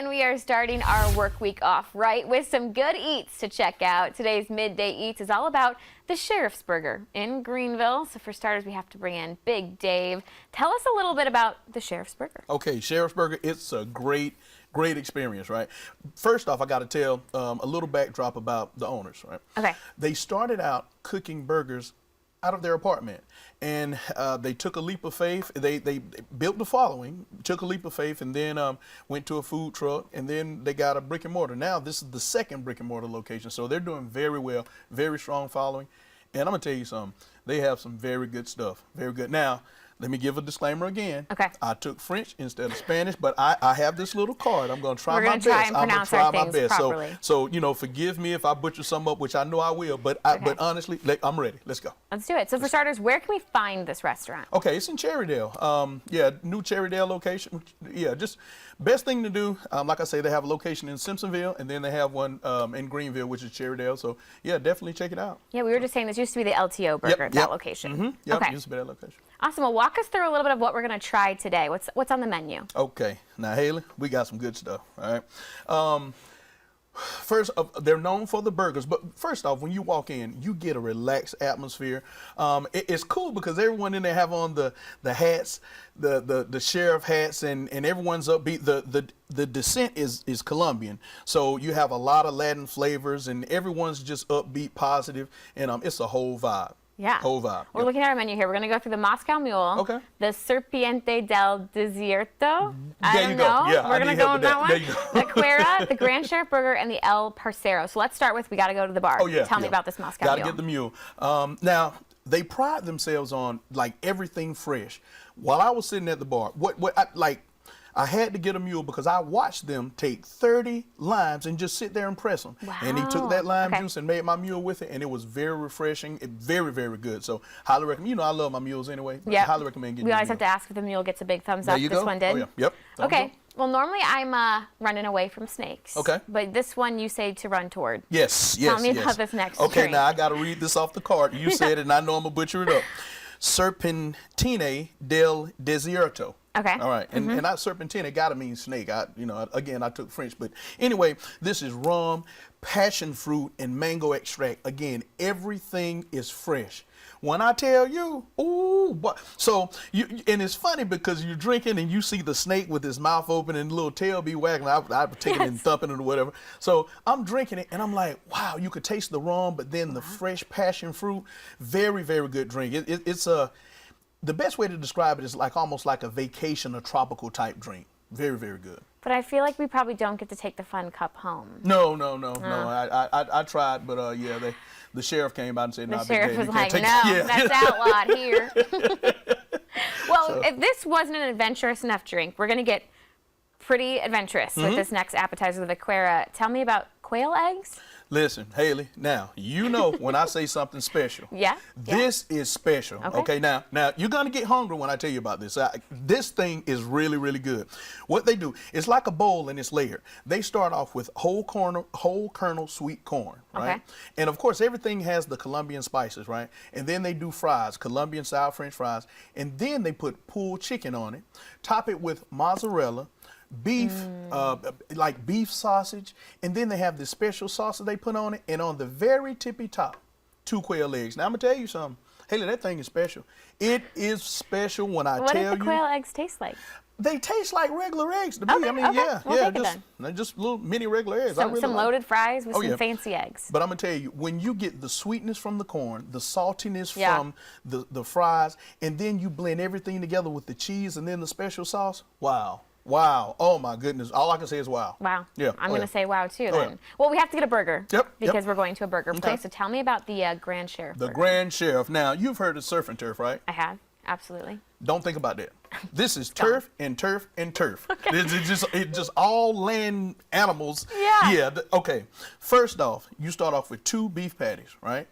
and we are starting our work week off right with some good eats to check out. Today's Midday Eats is all about the Sheriff's Burger in Greenville. So for starters, we have to bring in Big Dave. Tell us a little bit about the Sheriff's Burger. Okay, Sheriff's Burger, it's a great experience, right? First off, I got to tell a little backdrop about the owners, right? Okay. They started out cooking burgers out of their apartment, and they took a leap of faith. They built the following, took a leap of faith, and then went to a food truck, and then they got a brick and mortar. Now this is the second brick and mortar location, so they're doing very well, very strong following. And I'm gonna tell you something, they have some very good stuff, very good. Now, let me give a disclaimer again. Okay. I took French instead of Spanish, but I have this little card. I'm going to try my best. I'm going to try my best. So, you know, forgive me if I butcher some up, which I know I will, but but honestly, I'm ready. Let's go. Let's do it. So for starters, where can we find this restaurant? Okay, it's in Cherrydale. Yeah, new Cherrydale location. Yeah, just best thing to do. Like I say, they have a location in Simpsonville, and then they have one in Greenville, which is Cherrydale. So yeah, definitely check it out. Yeah, we were just saying this used to be the LTO burger, that location. Mm-hmm. Yep, okay. Used to be that location. Awesome. Well, walk us through a little bit of what we're going to try today. What's on the menu? Okay. Now, Haley, we got some good stuff. All right. First, they're known for the burgers, but first off, when you walk in, you get a relaxed atmosphere. It's cool because everyone in there have on the hats, the sheriff hats, and everyone's upbeat. The descent is Colombian, so you have a lot of Latin flavors, and everyone's just upbeat, positive, and it's a whole vibe. Yeah. Whole vibe. We're looking at our menu here. We're going to go through the Moscow Mule, okay, the Serpiente del Desierto. I don't know. Yeah, we're going to go on that one. There you go. The Cuera, the Grand Sheriff Burger, and the El Parcero. So let's start with, we got to go to the bar. Oh, yeah. Tell me about this Moscow Mule. Got to get the mule. Now, they pride themselves on, like, everything fresh. While I was sitting at the bar, I had to get a mule because I watched them take 30 limes and just sit there and press them. Wow. And he took that lime juice and made my mule with it, and it was very refreshing, very, very good. So highly recommend. You know, I love my mules anyway. Yeah. Highly recommend getting. We always have to ask if the mule gets a big thumbs up. There you This go. one did. Oh, yeah. Yep. Thumbs okay. up. Well, normally I'm running away from snakes. Okay. But this one you say to run toward. Yes. Tell me about this next Okay. drink. Now I got to read this off the card. You said it, and I know I'm gonna butcher it up. Serpentine del Desierto. Okay. All right. And not serpentine, it gotta mean snake. I took French, but anyway, this is rum, passion fruit, and mango extract. Again, everything is fresh. When I tell you, ooh, but so and it's funny because you're drinking and you see the snake with his mouth open and little tail be wagging. I take it and thumping it or whatever. So I'm drinking it and I'm like, wow, you could taste the rum, but then the fresh passion fruit, very, very good drink. It's the best way to describe it is like almost like a vacation or tropical type drink. Very, very good. But I feel like we probably don't get to take the fun cup home. No. I tried, but yeah, the sheriff came out and said, the sheriff was like, no, yeah. that's outlawed here. Well, if this wasn't an adventurous enough drink, we're going to get pretty adventurous with this next appetizer, the Cuera. Tell me about quail eggs. Listen, Haley, now, you know when I say something special. Yeah. This is special. Okay, now you're going to get hungry when I tell you about this. This thing is really, really good. What they do, it's like a bowl and it's layered. They start off with whole kernel sweet corn, right? Okay. And of course, everything has the Colombian spices, right? And then they do fries, Colombian style French fries. And then they put pulled chicken on it, top it with mozzarella, beef, like beef sausage, and then they have this special sauce that they put on it, and on the very tippy top, 2 quail eggs. Now I'm gonna tell you something, Haley, that thing is special. It is special when I tell you. What do the quail eggs taste like? They taste like regular eggs to me. Okay, I mean, we'll just little mini regular eggs. Some loaded fries with some fancy eggs. But I'm gonna tell you, when you get the sweetness from the corn, the saltiness from the fries, and then you blend everything together with the cheese and then the special sauce, wow. Wow. Oh, my goodness. All I can say is wow. Wow. Yeah. I'm going to say wow, too, then. Well, we have to get a burger. Yep. Because we're going to a burger place. So tell me about the Grand Sheriff The burger. Grand Sheriff. Now, you've heard of surf and turf, right? I have. Absolutely. Don't think about that. This is turf and turf and turf. Okay. It's just all land animals. Yeah. Yeah. Okay. First off, you start off with 2 beef patties, right?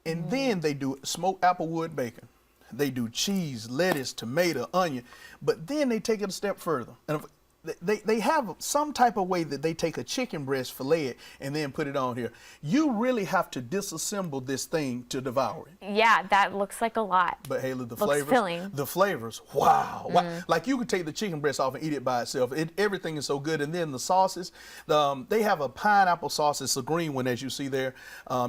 And then they do smoked applewood bacon. They do cheese, lettuce, tomato, onion, but then they take it a step further. And they have some type of way that they take a chicken breast, fillet it, and then put it on here. You really have to disassemble this thing to devour it. Yeah, that looks like a lot. But Haley, the Looks flavors, filling. the flavors, wow. Like you could take the chicken breast off and eat it by itself. Everything is so good. And then the sauces, they have a pineapple sauce. It's a green one, as you see there.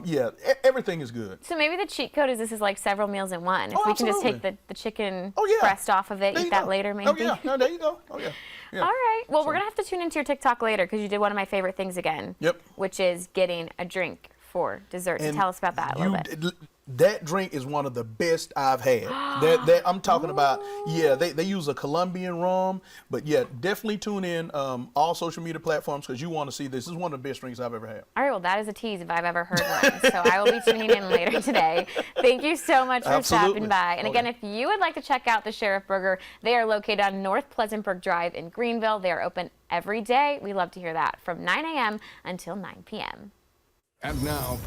Yeah, everything is good. So maybe the cheat code is this is like several meals in one. If Oh, we can just take absolutely. the chicken Oh, yeah. breast off of it, There eat you that go. later maybe. Oh, yeah. No, there you go. Oh, yeah. Yeah. All right. Well, we're going to have to tune into your TikTok later because you did one of my favorite things again. Yep. Which is getting a drink for dessert. So And tell us about that a little bit. That drink is one of the best I've had. that I'm talking about. Yeah, they use a Colombian rum, but yeah, definitely tune in all social media platforms because you want to see this. This is one of the best drinks I've ever had. All right, well, that is a tease if I've ever heard one. So I will be tuning in later today. Thank you so much for stopping by. And again, if you would like to check out the Sheriff Burger, they are located on North Pleasantburg Drive in Greenville. They are open every day. We love to hear that from 9 a.m. until 9 p.m. And now,